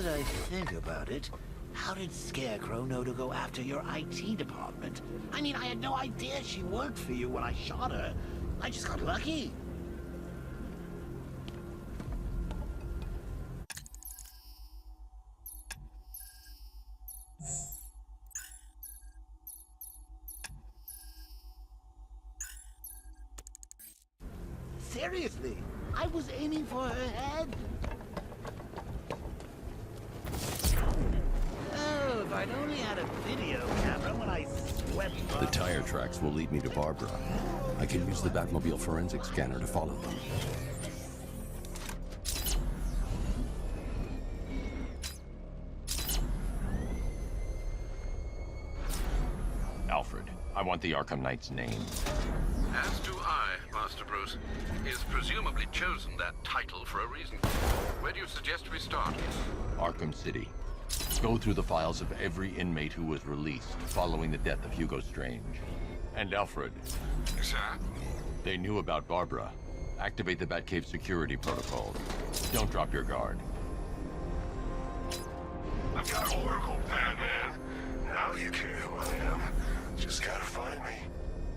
that I think about it, how did Scarecrow know to go after your IT department? I mean, I had no idea she worked for you when I shot her. I just got lucky. Seriously, I was aiming for her head. Oh, if I'd only had a video camera when I swept The tire tracks will lead me to Barbara. I can use the Batmobile forensic scanner to follow them. Alfred, I want the Arkham Knight's name. As do I, Master Bruce. He's presumably chosen that title for a reason. Where do you suggest we start? Arkham City. Go through the files of every inmate who was released following the death of Hugo Strange. And Alfred. Sir? They knew about Barbara. Activate the Batcave security protocol. Don't drop your guard. I've got Oracle, Batman. Now you care who I am. Just gotta find me.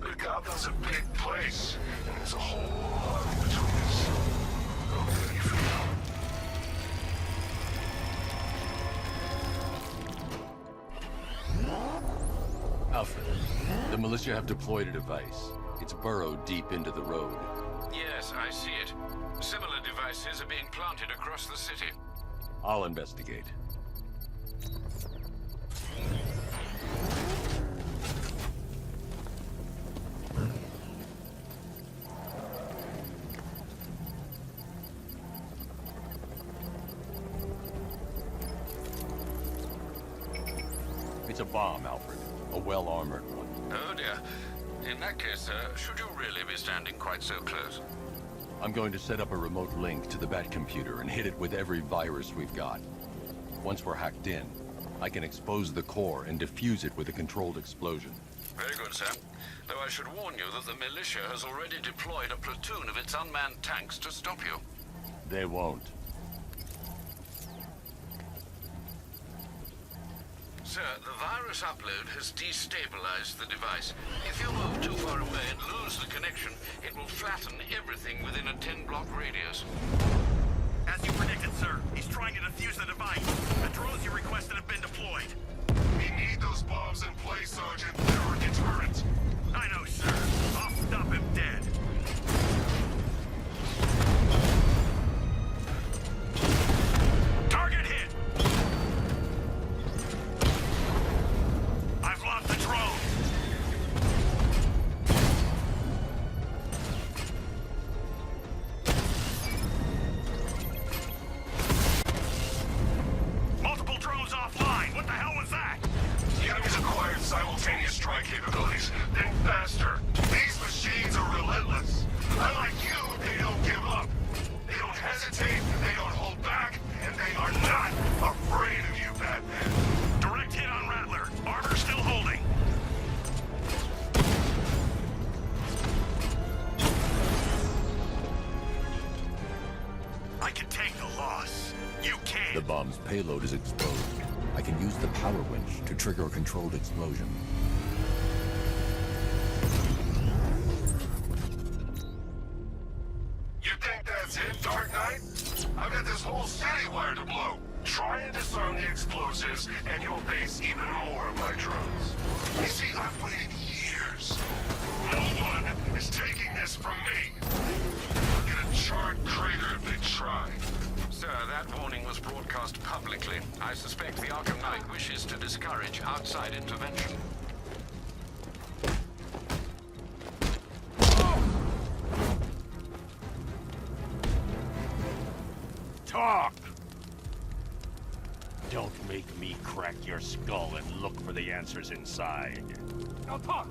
But Gotham's a big place, and there's a whole lot in between us. I'm ready for you. Alfred, the militia have deployed a device. It's burrowed deep into the road. Yes, I see it. Similar devices are being planted across the city. I'll investigate. It's a bomb, Alfred. A well-armored one. Oh dear. In that case, should you really be standing quite so close? I'm going to set up a remote link to the Batcomputer and hit it with every virus we've got. Once we're hacked in, I can expose the core and defuse it with a controlled explosion. Very good, sir. Though I should warn you that the militia has already deployed a platoon of its unmanned tanks to stop you. They won't. Sir, the virus upload has destabilized the device. If you move too far away and lose the connection, it will flatten everything within a 10-block radius. As you predicted, sir, he's trying to defuse the device. The drones you requested have been deployed. We need those bombs in place, Sergeant. They're our deterrent. I know, sir. I'll stop him dead. Target hit! I've lost the drone! Multiple drones offline! What the hell was that? The enemy's acquired simultaneous strike capabilities. Think faster. These machines are relentless. Unlike you, they don't give up. They don't hesitate, they don't hold back, and they are not afraid of you, Batman. Direct hit on Rattler. Armor still holding. I can take the loss. You can't. The bomb's payload is exposed. I can use the power winch to trigger a controlled explosion. You think that's it, Dark Knight? I've got this whole city wired to blow. Try and disarm the explosives, and you'll face even more of my drones. You see, I've waited years. No one is taking this from me. They'll get a charred crater if they try. Sir, that warning was broadcast publicly. I suspect the Arkham Knight wishes to discourage outside intervention. Talk! Don't make me crack your skull and look for the answers inside. Now talk!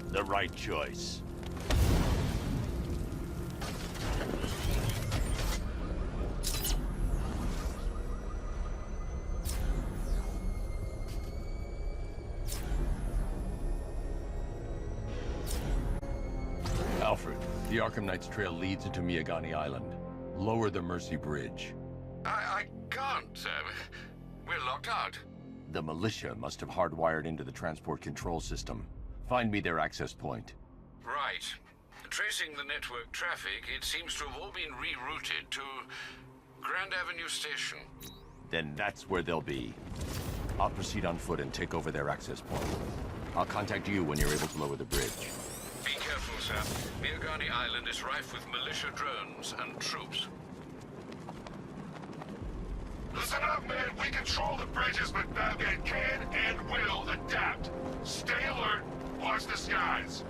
The right choice. Alfred, the Arkham Knight's trail leads into Miagani Island. Lower the Mercy Bridge. I can't, sir. we're locked out. The militia must have hardwired into the transport control system. Find me their access point. Right. Tracing the network traffic, it seems to have all been rerouted to Grand Avenue Station. Then that's where they'll be. I'll proceed on foot and take over their access point. I'll contact you when you're able to lower the bridge. Be careful, sir. Miagani Island is rife with militia drones and troops. Listen up, men. We control the bridges, but Batman can and will adapt. Stay alert. Watch the skies.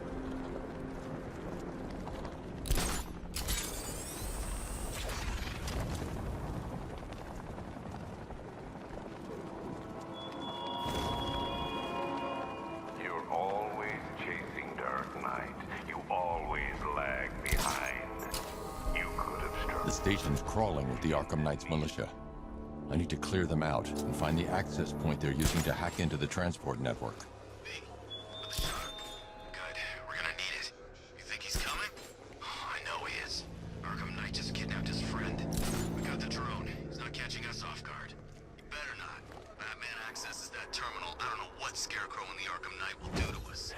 You're always chasing Dark Knight. You always lag behind. You could have struck. The station's crawling with the Arkham Knight's militia. I need to clear them out and find the access point they're using to hack into the transport network. Me? With the shutter? Good. We're gonna need it. You think he's coming? Oh, I know he is. Arkham Knight just kidnapped his friend. We got the drone. He's not catching us off guard. He better not. Batman accesses that terminal. I don't know what Scarecrow and the Arkham Knight will do to us.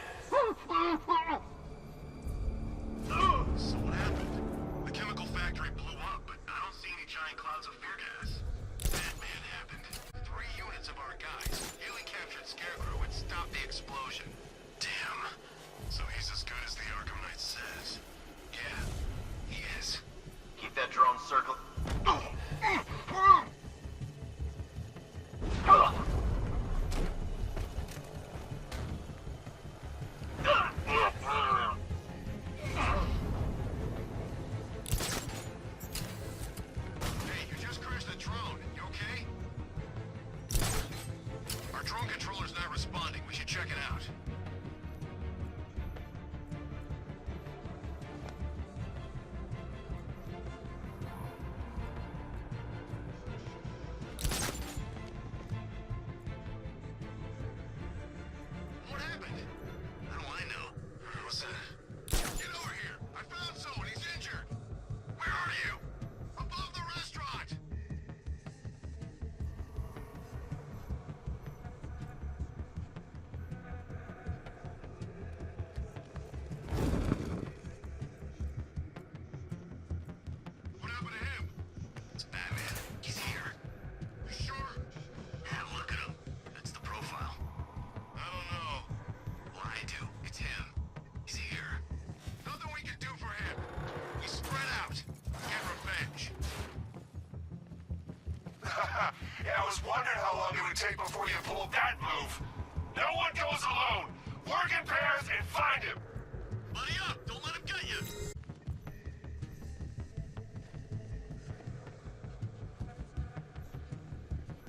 So what happened? The chemical factory blew up, but I don't see any giant clouds of fear gas. Batman happened. 3 units of our guys nearly captured Scarecrow and stopped the explosion. Damn. So he's as good as the Arkham Knight says. Yeah, he is. Keep that drone circled. Hey, you just crashed the drone. You okay? Our drone controller's not responding. We should check it out. What happened? How do I know? What's that? Get over here! I found someone! He's injured! Where are you? Above the restaurant! What happened to him? It's Batman. He's here. You sure? Yeah, look at him. That's the profile. I don't know. Well, I do. It's him. He's here. Nothing we can do for him. We spread out. Get revenge. Yeah, I was wondering how long it would take before you pulled that move. No one goes alone. Work in pairs and find him. Buddy up! Don't let him get you!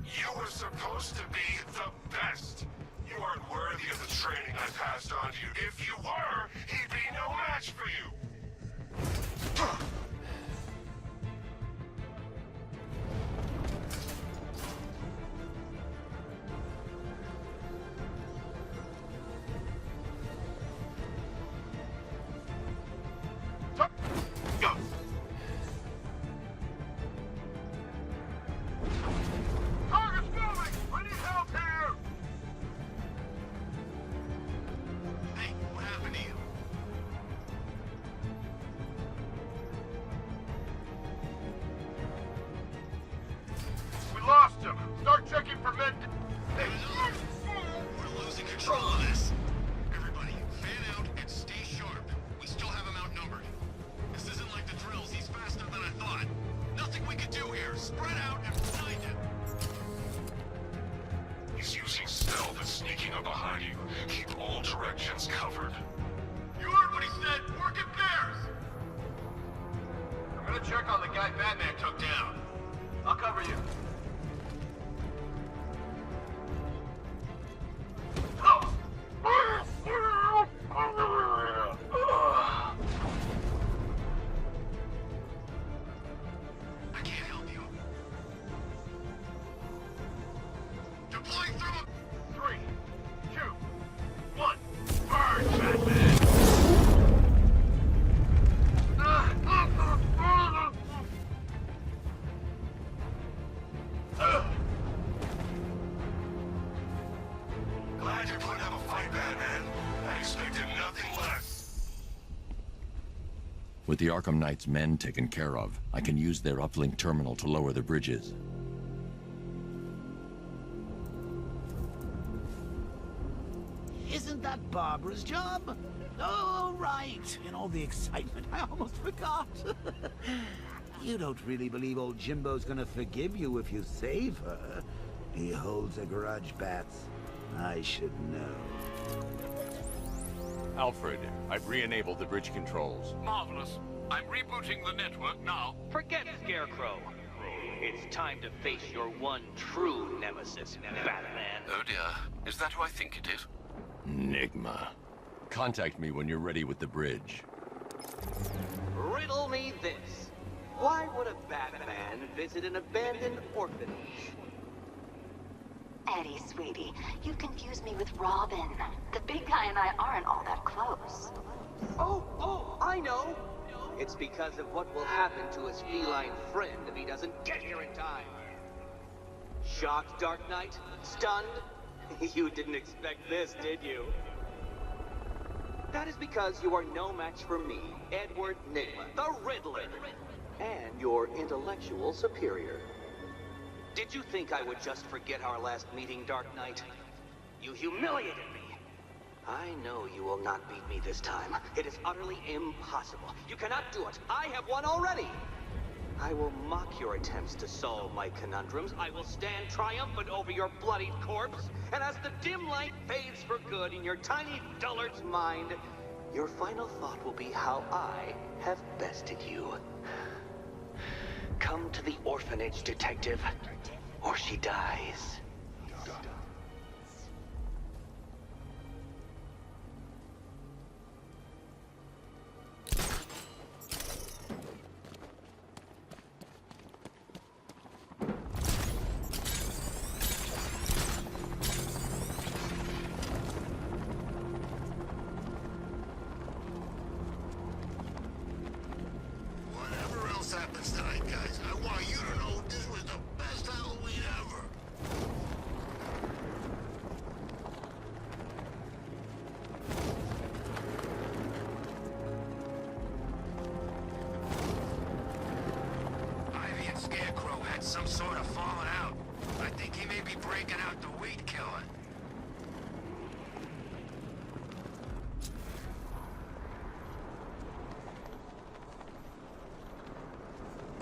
You were supposed to be the best. You aren't worthy of the training I passed on to you. If you were, he'd be no match for you. Target's moving! I need help here! Hey, what happened to you? We lost him. Start checking for men. We're losing control of this. Everybody, fan out and stay sharp. We still have him outnumbered. This isn't like the drills. He's faster than I thought. Nothing we can do here. Spread out and find him. He's using stealth and sneaking up behind you. Keep all directions covered. You heard what he said. Work in pairs. I'm gonna check on the guy Batman took down. I'll cover you. I can't help you. Deploying through 3, 2, 1. Burn, Batman! With the Arkham Knight's men taken care of, I can use their uplink terminal to lower the bridges. Isn't that Barbara's job? Oh, right. In all the excitement, I almost forgot. You don't really believe old Jimbo's gonna forgive you if you save her. He holds a grudge, Bats. I should know. Alfred, I've re-enabled the bridge controls. Marvelous. I'm rebooting the network now. Forget Scarecrow. It's time to face your one true nemesis, Batman. Oh dear. Is that who I think it is? Enigma. Contact me when you're ready with the bridge. Riddle me this. Why would a Batman visit an abandoned orphanage? Eddie, sweetie, you confused me with Robin. The big guy and I aren't all that close. Oh, I know. It's because of what will happen to his feline friend if he doesn't get here in time. Shocked, Dark Knight? Stunned? You didn't expect this, did you? That is because you are no match for me, Edward Nigma, the Riddler, and your intellectual superior. Did you think I would just forget our last meeting, Dark Knight? You humiliated me. I know you will not beat me this time. It is utterly impossible. You cannot do it. I have won already. I will mock your attempts to solve my conundrums. I will stand triumphant over your bloodied corpse. And as the dim light fades for good in your tiny dullard's mind, your final thought will be how I have bested you. Come to the orphanage, detective, or she dies. Whatever else happens tonight, guys, I want you to know this was the best Halloween ever. Ivy and Scarecrow had some sort of falling out. I think he may be breaking out the weed killer.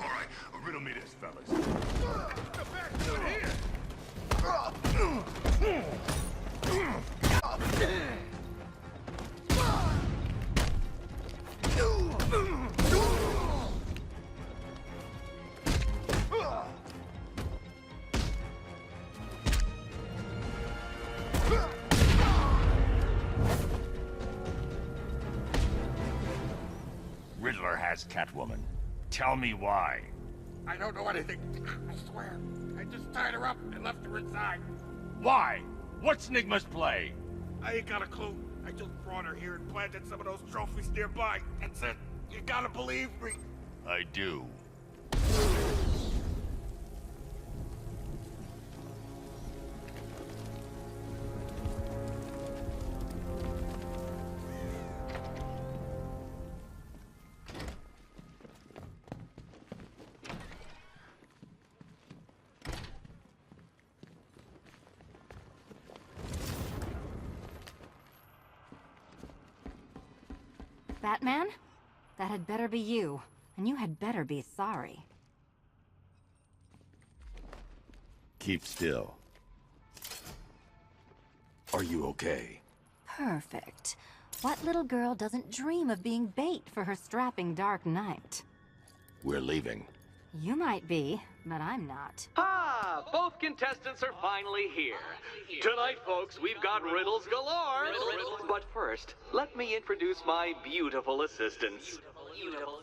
All right, riddle me this, fellas. Come back to it here. Riddler has Catwoman. Tell me why. I don't know anything. I swear. I just tied her up and left her inside. Why? What's Nigma's play? I ain't got a clue. I just brought her here and planted some of those trophies nearby and said, you gotta believe me. I do. Batman? That had better be you. And you had better be sorry. Keep still. Are you okay? Perfect. What little girl doesn't dream of being bait for her strapping Dark Knight? We're leaving. You might be, but I'm not. Ah, both contestants are finally here. Tonight, folks, we've got riddles galore. But first, let me introduce my beautiful assistants.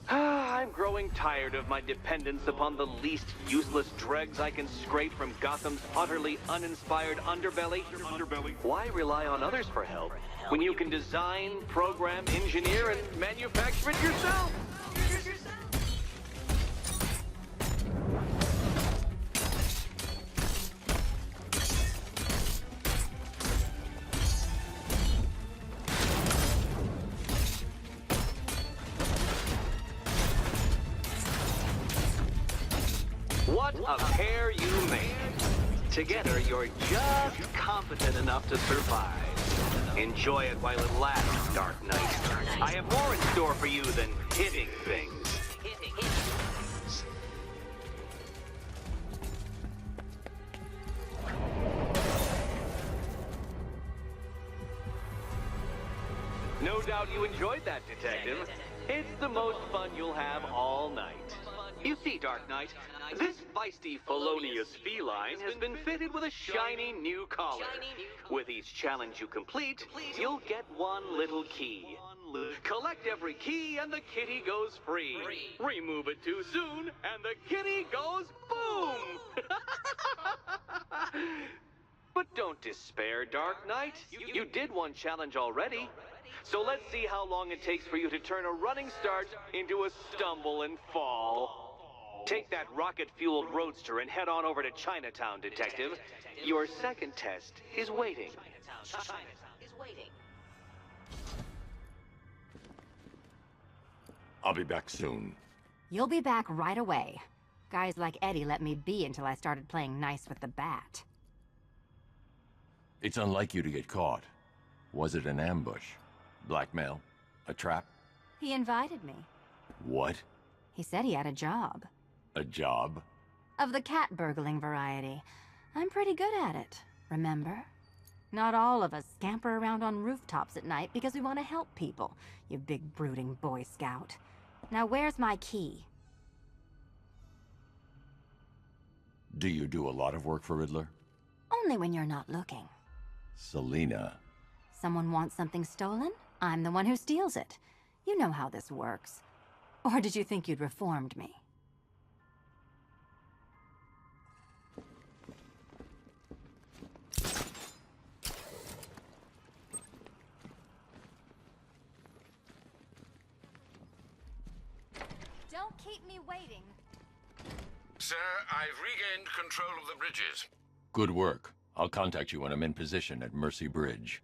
I'm growing tired of my dependence upon the least useless dregs I can scrape from Gotham's utterly uninspired underbelly. Why rely on others for help when you can design, program, engineer, and manufacture it yourself? What a pair you make. Together, you're just competent enough to survive. Enjoy it while it lasts, Dark Knight. I have more in store for you than hitting things. No doubt you enjoyed that, Detective. It's the most fun you'll have all night. You see, Dark Knight, this feisty, felonious feline has been fitted with a shiny new collar. With each challenge you complete, you'll get one little key. Collect every key and the kitty goes free. Remove it too soon and the kitty goes boom! But don't despair, Dark Knight. You did one challenge already. So let's see how long it takes for you to turn a running start into a stumble and fall. Take that rocket-fueled roadster and head on over to Chinatown, Detective. Your second test is waiting. I'll be back soon. You'll be back right away. Guys like Eddie let me be until I started playing nice with the bat. It's unlike you to get caught. Was it an ambush? Blackmail? A trap? He invited me. What? He said he had a job. A job? Of the cat burgling variety. I'm pretty good at it, remember? Not all of us scamper around on rooftops at night because we want to help people, you big brooding Boy Scout. Now where's my key? Do you do a lot of work for Riddler? Only when you're not looking. Selina. Someone wants something stolen? I'm the one who steals it. You know how this works. Or did you think you'd reformed me? Don't keep me waiting. Sir, I've regained control of the bridges. Good work. I'll contact you when I'm in position at Mercy Bridge.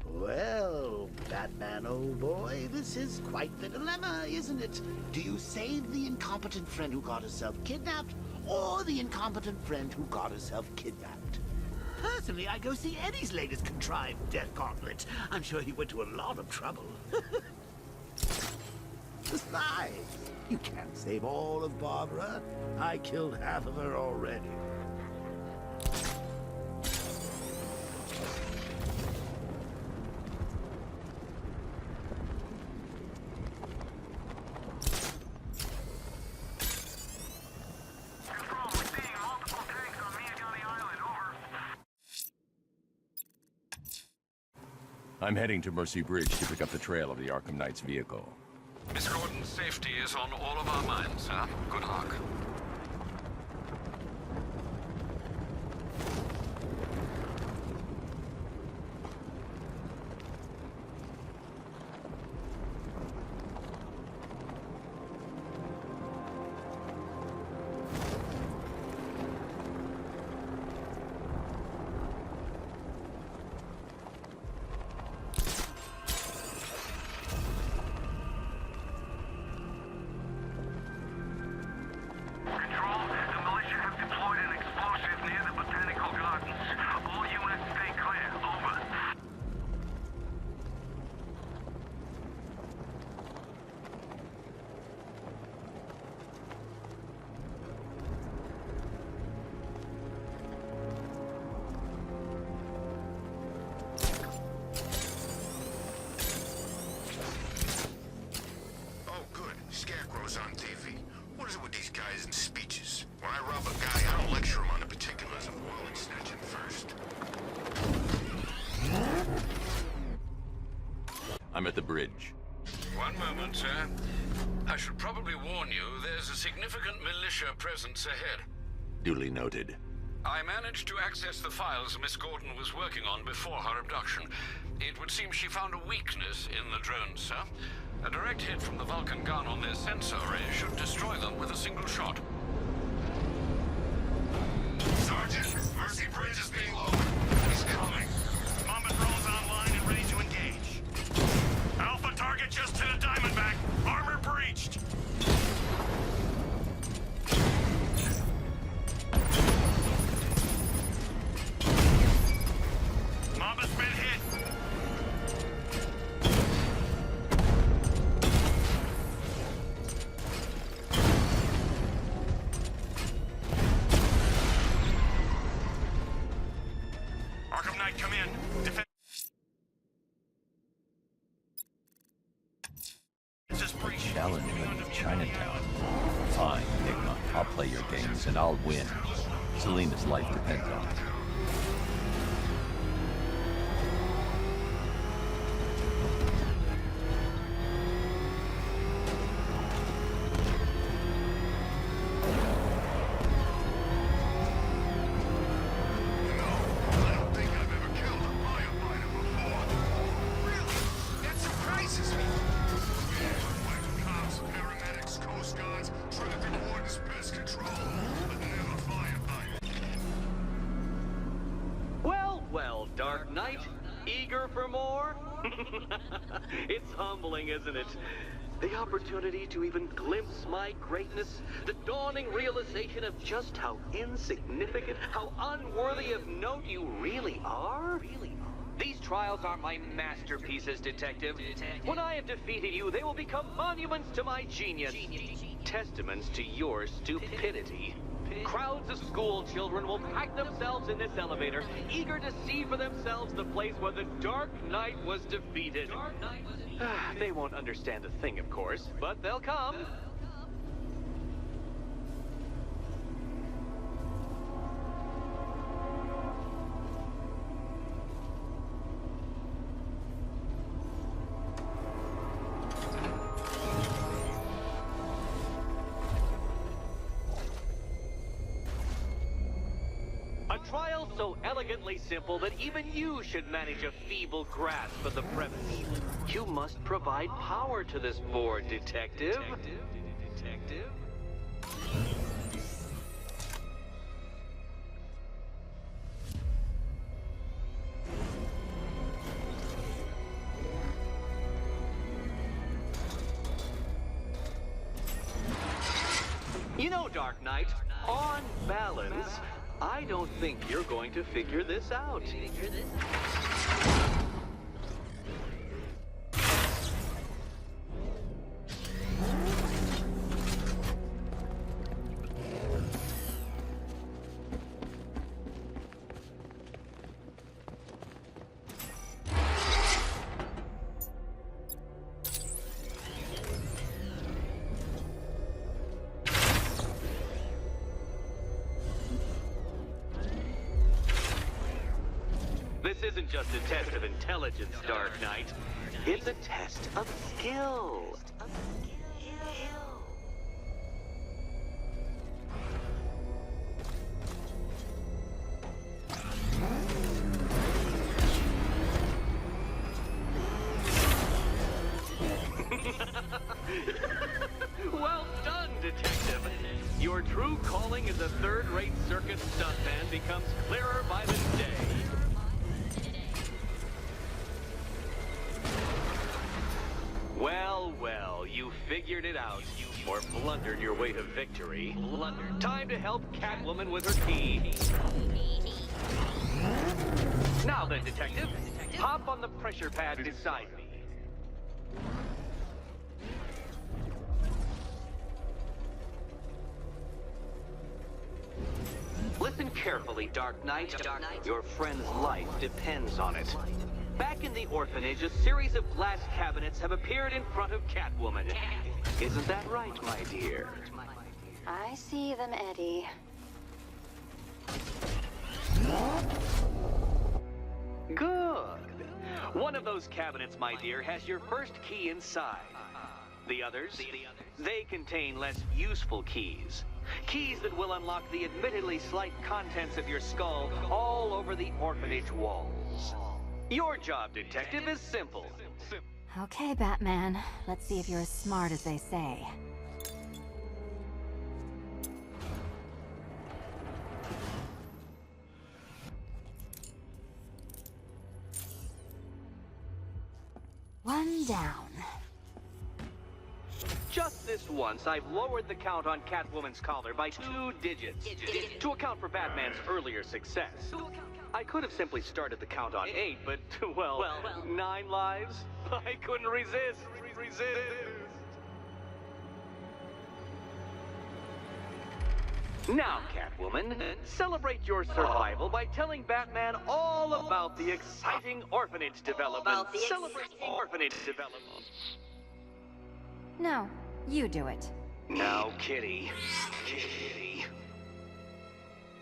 Well, Batman, old boy, this is quite the dilemma, isn't it? Do you save the incompetent friend who got herself kidnapped, or the incompetent friend who got herself kidnapped? Personally, I go see Eddie's latest contrived death gauntlet. I'm sure he went to a lot of trouble. Besides, you can't save all of Barbara. I killed half of her already. I'm heading to Mercy Bridge to pick up the trail of the Arkham Knight's vehicle. Miss Gordon's safety is on all of our minds, sir. Good luck. On TV. What is it with these guys and speeches? When I rob a guy, I don't lecture him on the particulars of wallet snatching first. I'm at the bridge. One moment, sir. I should probably warn you, there's a significant militia presence ahead. Duly noted. I managed to access the files Miss Gordon was working on before her abduction. It would seem she found a weakness in the drones, sir. A direct hit from the Vulcan gun on their sensor array should destroy them with a single shot. Sergeant, Mercy Bridge is being lowered. He's coming. Mamba drones online and ready to engage. Alpha target just hit a Diamondback. Armor breached. challenge you in Chinatown. Fine, Enigma. I'll play your games and I'll win. Selena's life depends on it. Well, Dark Knight, eager for more? It's humbling, isn't it? The opportunity to even glimpse my greatness, the dawning realization of just how insignificant, how unworthy of note you really are? These trials are my masterpieces, Detective. When I have defeated you, they will become monuments to my genius, testaments to your stupidity. Crowds of school children will pack themselves in this elevator, eager to see for themselves the place where the Dark Knight was defeated. They won't understand a thing, of course, but they'll come. A trial so elegantly simple that even you should manage a feeble grasp of the premise. You must provide power to this board, Detective. Detective? You know, Dark Knight, on balance, I don't think you're going to figure this out. This isn't just a test of intelligence, Dark Knight. It's a test of skill. Well done, Detective. Your true calling as a third-rate circus stuntman becomes clearer by the day. Well, you figured it out. Or blundered your way to victory. Time to help Catwoman with her key. Now then, Detective, hop on the pressure pad beside me. Listen carefully, Dark Knight. Your friend's life depends on it. Back in the orphanage, a series of glass cabinets have appeared in front of Catwoman. Isn't that right, my dear? I see them, Eddie. Good. One of those cabinets, my dear, has your first key inside. The others, they contain less useful keys. Keys that will unlock the admittedly slight contents of your skull all over the orphanage walls. Your job, Detective, is simple. Okay, Batman. Let's see if you're as smart as they say. One down. Just this once, I've lowered the count on Catwoman's collar by 2 digits to account for Batman's earlier success. I could have simply started the count on 8, but, well, 9 lives? I couldn't resist. Now, Catwoman, celebrate your survival by telling Batman all about the exciting orphanage development. Celebrate orphanage development. No, You do it. Now, Kitty. Kitty.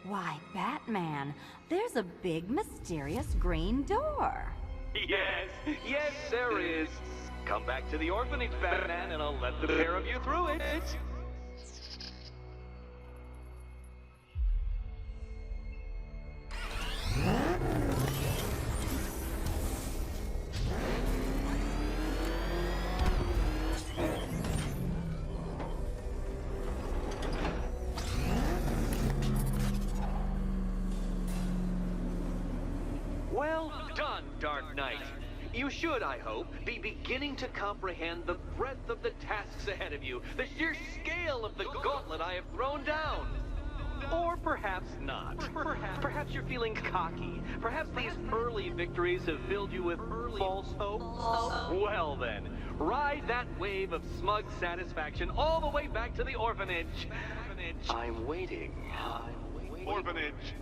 Why, Batman, there's a big, mysterious green door. Yes, there is. Come back to the orphanage, Batman, and I'll let the pair of you through it. Well done, Dark Knight. You should, I hope, be beginning to comprehend the breadth of the tasks ahead of you, the sheer scale of the gauntlet I have thrown down. Or perhaps not. Perhaps you're feeling cocky. Perhaps these early victories have filled you with false hope. Well then, ride that wave of smug satisfaction all the way back to the orphanage. I'm waiting. Orphanage.